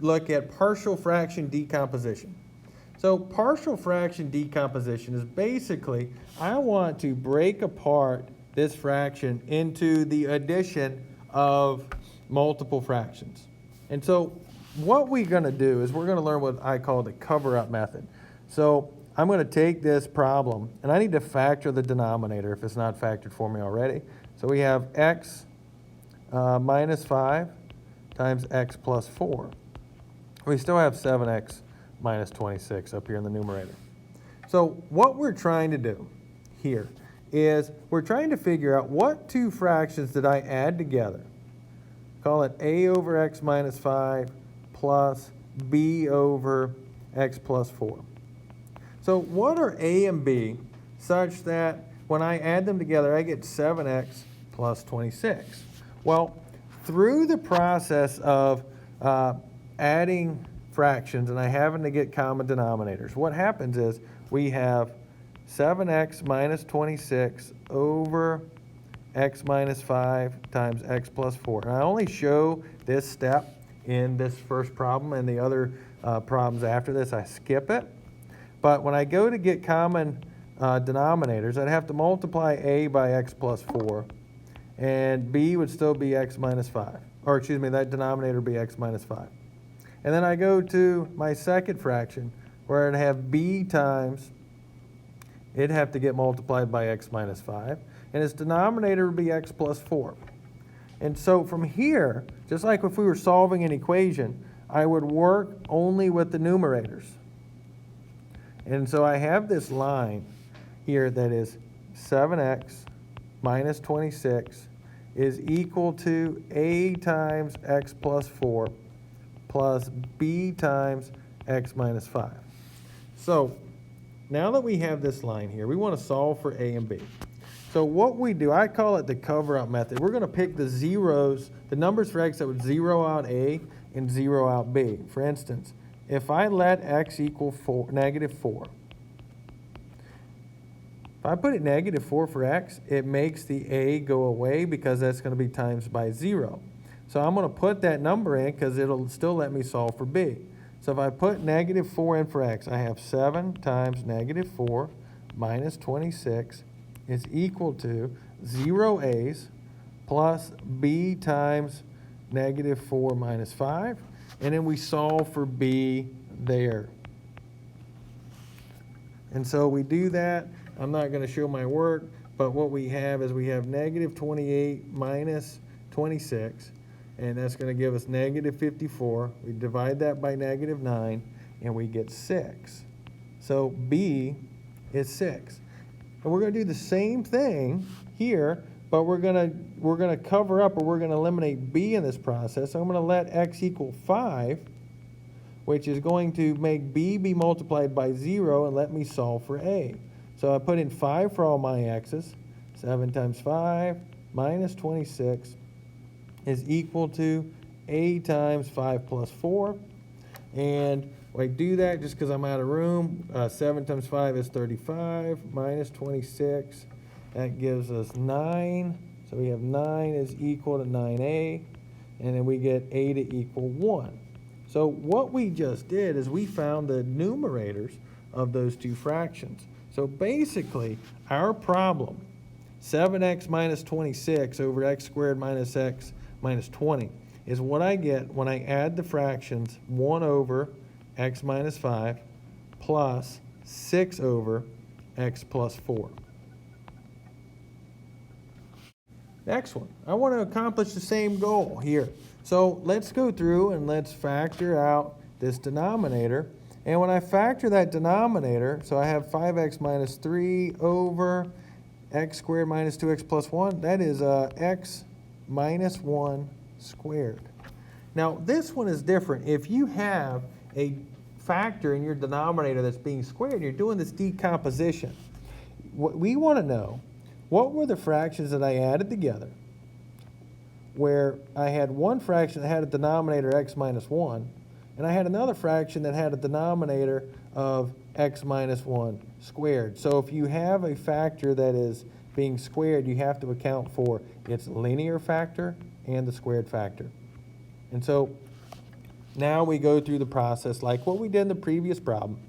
Look at partial fraction decomposition. So partial fraction decomposition is basically, I want to break apart this fraction into the addition of multiple fractions. And so what we're going to do is we're going to learn what I call the cover-up method. So I'm going to take this problem, and I need to factor the denominator if it's not factored for me already. So we have x minus 5 times x plus 4. We still have 7x minus 26 up here in the numerator. So what we're trying to do here is we're trying to figure out what two fractions did I add together. Call it a over x minus 5 plus b over x plus 4. So what are a and b such that when I add them together I get 7x plus 26? Well, through the process of adding fractions and I happen to get common denominators, what happens is we have 7x minus 26 over x minus 5 times x plus 4. And I only show this step in this first problem, and the other problems after this I skip it. But when I go to get common denominators, I'd have to multiply a by x plus 4, and b would still be x minus 5. Or excuse me, that denominator would be x minus 5. And then I go to my second fraction, where I'd have b times, it'd have to get multiplied by x minus 5, and its denominator would be x plus 4. And so from here, just like if we were solving an equation, I would work only with the numerators. And so I have this line here that is 7x minus 26 is equal to a times x plus 4 plus b times x minus 5. So now that we have this line here, we want to solve for a and b. So what we do, I call it the cover-up method. We're going to pick the zeros, the numbers for x that would zero out a and zero out b. For instance, if I let x equal negative 4, if I put it negative 4 for x, it makes the a go away because that's going to be times by 0. So I'm going to put that number in because it'll still let me solve for b. So if I put negative 4 in for x, I have 7 times negative 4 minus 26 is equal to 0 a's plus b times negative 4 minus 5. And then we solve for b there. And so we do that. I'm not going to show my work, but what we have is we have negative 28 minus 26. And that's going to give us negative 54. We divide that by negative 9, and we get 6. So b is 6. And we're going to do the same thing here, but we're going to cover up, or we're going to eliminate b in this process. So I'm going to let x equal 5, which is going to make b be multiplied by 0 and let me solve for a. So I put in 5 for all my x's. 7 times 5 minus 26 is equal to a times 5 plus 4. And I do that just because I'm out of room. 7 times 5 is 35 minus 26. That gives us 9. So we have 9 is equal to 9a. And then we get a to equal 1. So what we just did is we found the numerators of those two fractions. So basically, our problem, 7x minus 26 over x squared minus x minus 20, is what I get when I add the fractions 1 over x minus 5 plus 6 over x plus 4. Next one, I want to accomplish the same goal here. So let's go through and let's factor out this denominator. And when I factor that denominator, so I have 5x minus 3 over x squared minus 2x plus 1, that is x minus 1 squared. Now this one is different. If you have a factor in your denominator that's being squared, you're doing this decomposition. What we want to know, what were the fractions that I added together where I had one fraction that had a denominator x minus 1, and I had another fraction that had a denominator of x minus 1 squared. So if you have a factor that is being squared, you have to account for its linear factor and the squared factor. And so now we go through the process like what we did in the previous problem,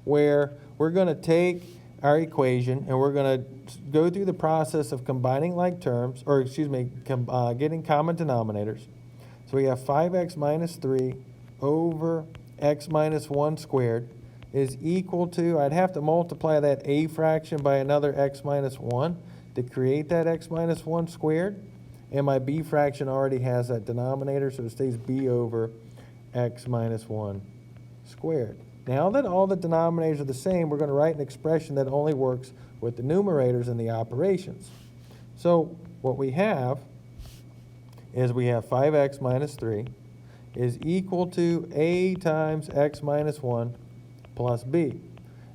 where we're going to take our equation and we're going to go through the process of combining like terms, or excuse me, getting common denominators. So we have 5x minus 3 over x minus 1 squared is equal to, I'd have to multiply that a fraction by another x minus 1 to create that x minus 1 squared. And my b fraction already has that denominator, so it stays b over x minus 1 squared. Now that all the denominators are the same, we're going to write an expression that only works with the numerators and the operations. So what we have is we have 5x minus 3 is equal to a times x minus 1 plus b.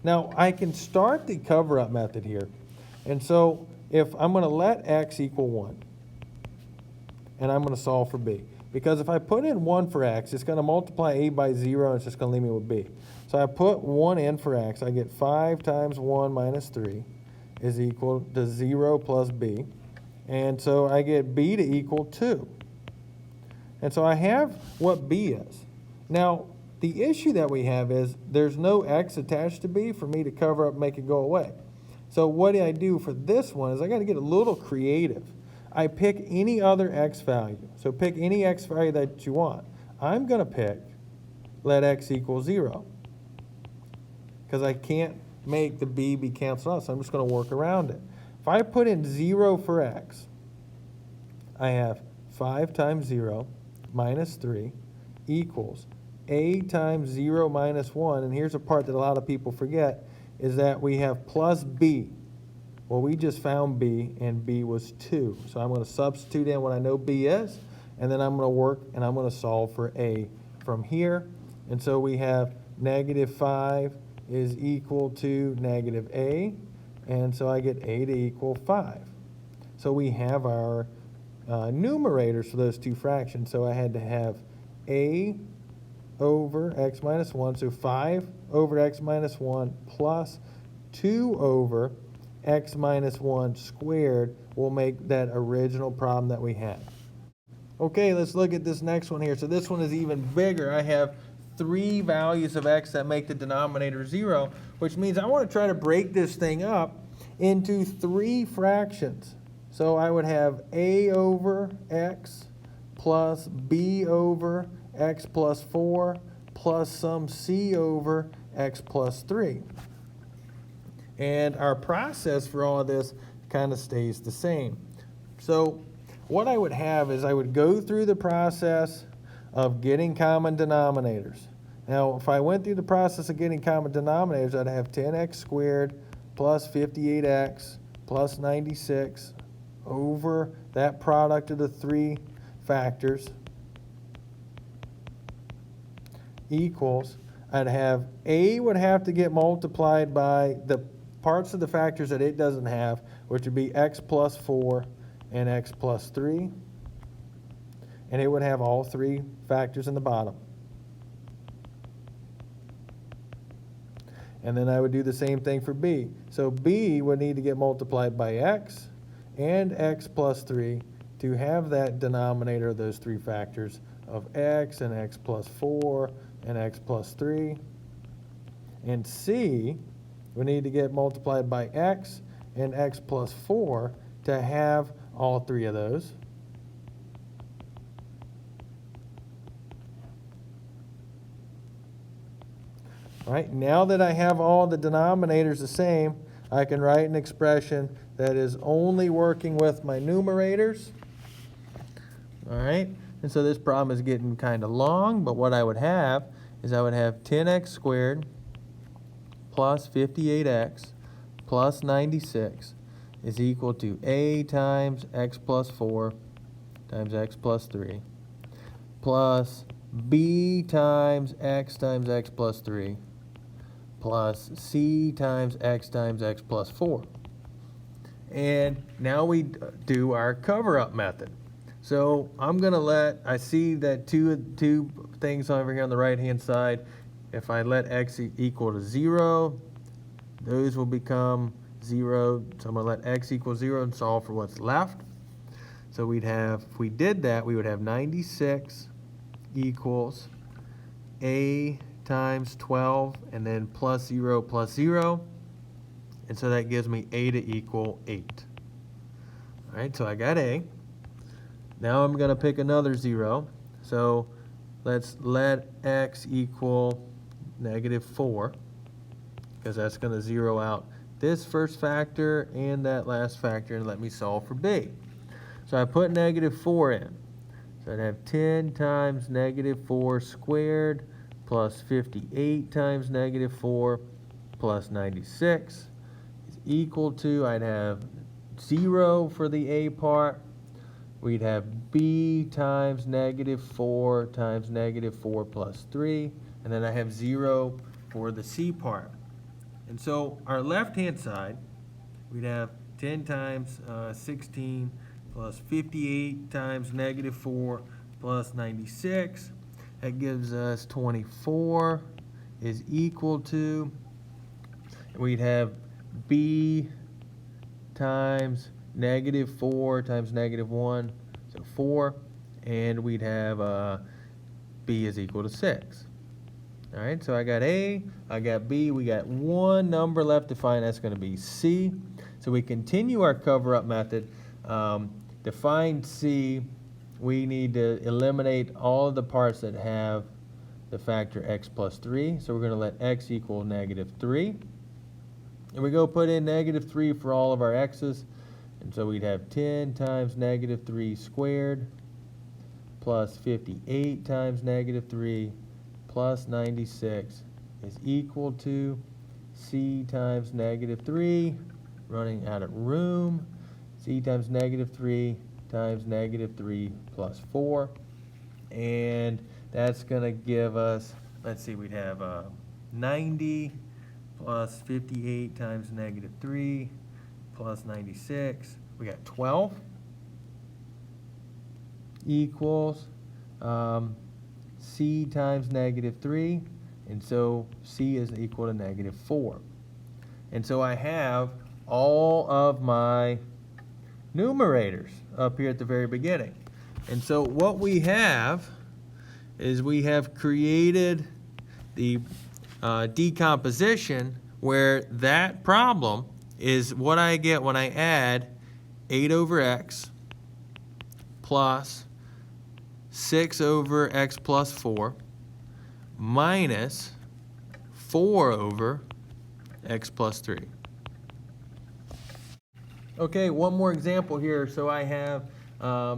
Now I can start the cover-up method here. And so if I'm going to let x equal 1, and I'm going to solve for b. Because if I put in 1 for x, it's going to multiply a by 0, and it's just going to leave me with b. So I put 1 in for x. I get 5 times 1 minus 3 is equal to 0 plus b. And so I get b to equal 2. And so I have what b is. Now, the issue that we have is there's no x attached to b for me to cover up and make it go away. So what I do for this one is I got to get a little creative. I pick any other x value. So pick any x value that you want. I'm going to pick let x equal 0. Because I can't make the b be canceled out, so I'm just going to work around it. If I put in 0 for x, I have 5 times 0 minus 3 equals a times 0 minus 1. And here's a part that a lot of people forget, is that we have plus b. Well, we just found b, and b was 2. So I'm going to substitute in what I know b is, and then I'm going to work, and I'm going to solve for a from here. And so we have negative 5 is equal to negative a, and so I get a to equal 5. So we have our numerators for those two fractions. So I had to have a over x minus 1, so 5 over x minus 1 plus 2 over x minus 1 squared will make that original problem that we had. Okay, let's look at this next one here. So this one is even bigger. I have 3 values of x that make the denominator 0, which means I want to try to break this thing up into 3 fractions. So I would have a over x plus b over x plus 4 plus some c over x plus 3. And our process for all of this kind of stays the same. So what I would have is I would go through the process of getting common denominators. Now, if I went through the process of getting common denominators, I'd have 10x squared plus 58x plus 96 over that product of the 3 factors equals, I'd have a would have to get multiplied by the parts of the factors that it doesn't have, which would be x plus 4 and x plus 3. And it would have all 3 factors in the bottom. And then I would do the same thing for b. So b would need to get multiplied by x and x plus 3 to have that denominator of those 3 factors of x and x plus 4 and x plus 3. And c would need to get multiplied by x and x plus 4 to have all 3 of those. All right, now that I have all the denominators the same, I can write an expression that is only working with my numerators. All right, and so this problem is getting kind of long, but what I would have is I would have 10x squared plus 58x plus 96 is equal to a times x plus 4 times x plus 3 plus b times x plus 3 plus c times x plus 4. And now we do our cover-up method. So I'm going to I see that two things over here on the right-hand side. If I let x equal to 0, those will become 0. So I'm going to let x equal 0 and solve for what's left. So we'd have, if we did that, we would have 96 equals a times 12, and then plus 0 plus 0. And so that gives me a to equal 8. All right, so I got a. Now I'm going to pick another 0. So let's let x equal -4, because that's going to zero out this first factor and that last factor and let me solve for b. So I put -4 in. So I'd have 10 times -4 squared plus 58 times -4 plus 96 is equal to, I'd have 0 for the a part. We'd have b times -4 times -4 plus 3. And then I have 0 for the c part. And so our left-hand side, we'd have 10 times 16 plus 58 times -4 plus 96. That gives us 24 is equal to, and we'd have b times -4 times -1, so 4, and we'd have b is equal to 6. All right, so I got A, I got B, we got one number left to find, that's going to be C. So we continue our cover-up method. To find C, we need to eliminate all of the parts that have the factor x plus 3. So we're going to let x equal -3. And we go put in -3 for all of our x's. And so we'd have 10 times -3 squared plus 58 times -3 plus 96 is equal to c times -3, running out of room, c times -3 times -3 plus 4. And that's going to give us, let's see, we'd have 90 plus 58 times -3 plus 96. We got 12 equals c times -3, and so c is equal to -4. And so I have all of my numerators up here at the very beginning. And so what we have is we have created the decomposition where that problem is what I get when I add 8 over x plus 6 over x plus 4 minus 4 over x plus 3. Okay, one more example here. So I have, I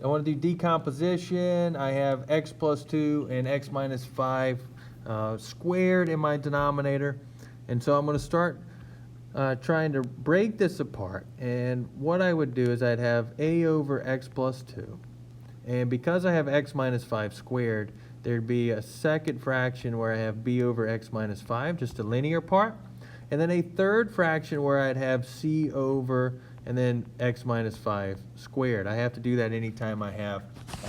want to do decomposition. I have x plus 2 and x minus 5 squared in my denominator. And so I'm going to start trying to break this apart. And what I would do is I'd have a over x plus 2. And because I have x minus 5 squared, there'd be a second fraction where I have b over x minus 5, just a linear part. And then a third fraction where I'd have c over and then x minus 5 squared. I have to do that anytime I have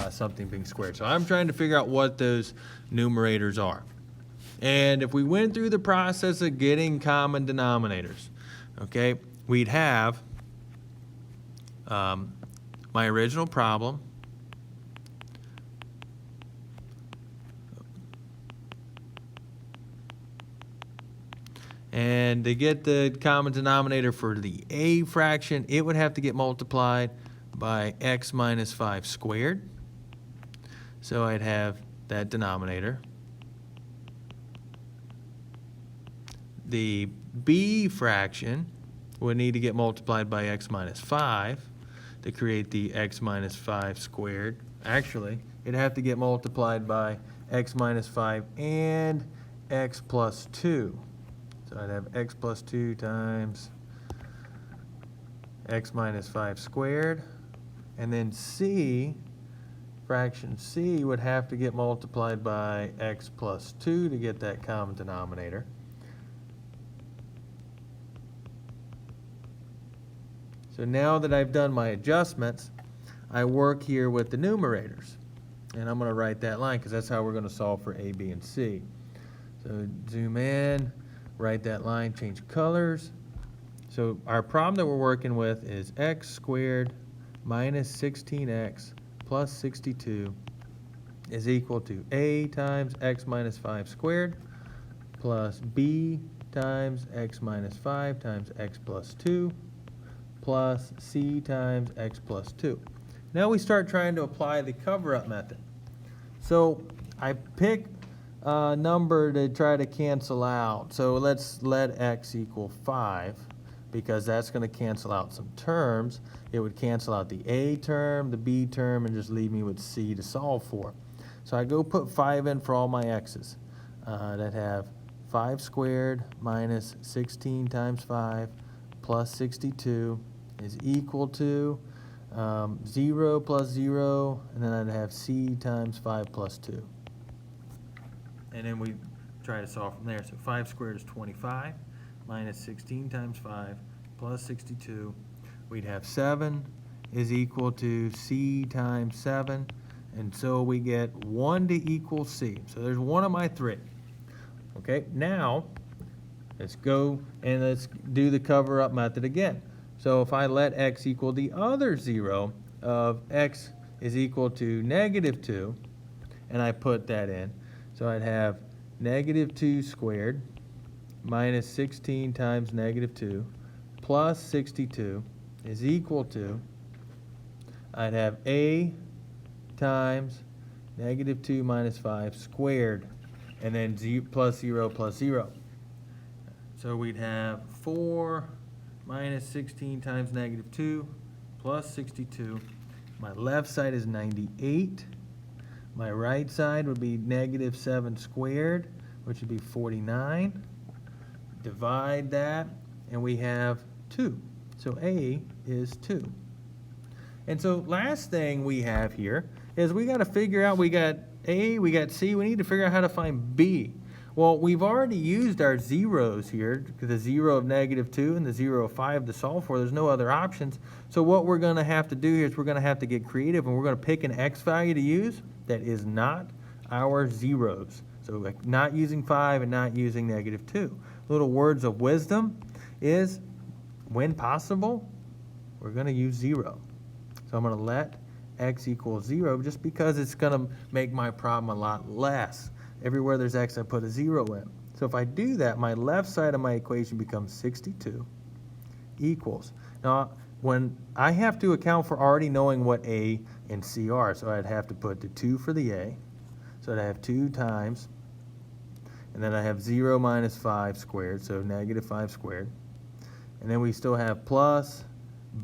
something being squared. So I'm trying to figure out what those numerators are. And if we went through the process of getting common denominators, okay, we'd have my original problem, and to get the common denominator for the a fraction, it would have to get multiplied by x minus 5 squared. So I'd have that denominator. The b fraction would need to get multiplied by x minus 5 to create the x minus 5 squared. Actually, it'd have to get multiplied by x minus 5 and x plus 2. So I'd have x plus 2 times x minus 5 squared. And then c, fraction c, would have to get multiplied by x plus 2 to get that common denominator. So now that I've done my adjustments, I work here with the numerators. And I'm going to write that line because that's how we're going to solve for a, b, and c. So zoom in. Write that line, change colors. So our problem that we're working with is x squared minus 16x plus 62 is equal to a times x minus 5 squared plus b times x minus 5 times x plus 2 plus c times x plus 2. Now we start trying to apply the cover-up method. So I pick a number to try to cancel out. So let's let x equal 5, because that's going to cancel out some terms. It would cancel out the a term, the b term, and just leave me with c to solve for. So I go put 5 in for all my x's that have 5 squared minus 16 times 5 plus 62 is equal to 0 plus 0, and then I'd have c times 5 plus 2. And then we try to solve from there. So 5 squared is 25 minus 16 times 5 plus 62. We'd have 7 is equal to c times 7. And so we get 1 to equal c. So there's one of my 3. Okay, now let's go and let's do the cover-up method again. So if I let x equal the other 0 of x is equal to negative 2, and I put that in, so I'd have negative 2 squared minus 16 times negative 2 plus 62 is equal to, I'd have a times negative 2 minus 5 squared, and then plus 0 plus 0. So we'd have 4 minus 16 times negative 2 plus 62. My left side is 98. My right side would be negative 7 squared, which would be 49. Divide that, and we have 2. So a is 2. And so last thing we have here is we got to figure out, we got a, we got c, we need to figure out how to find b. Well, we've already used our zeros here, the 0 of negative 2 and the 0 of 5 to solve for. There's no other options. So what we're going to have to do here is we're going to have to get creative, and we're going to pick an x value to use that is not our zeros. So like not using 5 and not using negative 2. Little words of wisdom is, when possible, we're going to use 0. So I'm going to let x equal 0 just because it's going to make my problem a lot less. Everywhere there's x, I put a 0 in. So if I do that, my left side of my equation becomes 62 equals. Now, when I have to account for already knowing what a and c are, so I'd have to put the 2 for the a. So I'd have 2 times, and then I have 0 minus 5 squared, so negative 5 squared. And then we still have plus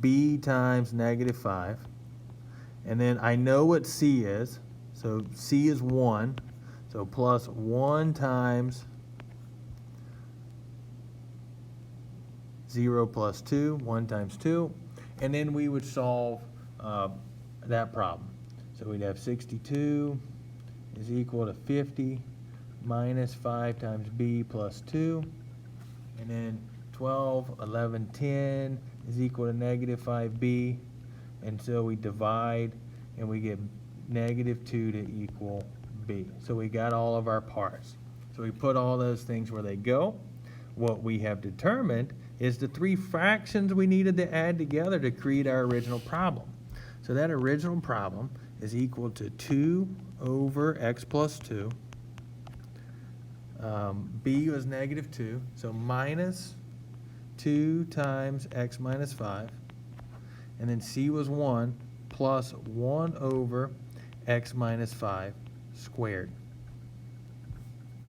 b times negative 5. And then I know what c is, so c is 1. So plus 1 times 0 plus 2, 1 times 2. And then we would solve that problem. So we'd have 62 is equal to 50 minus 5 times b plus 2. And then 12, 11, 10 is equal to negative 5b. And so we divide, and we get negative 2 to equal b. So we got all of our parts. So we put all those things where they go. What we have determined is the 3 fractions we needed to add together to create our original problem. So that original problem is equal to 2 over x plus 2. B was negative 2, so minus 2 times x minus 5. And then c was 1 plus 1 over x minus 5 squared.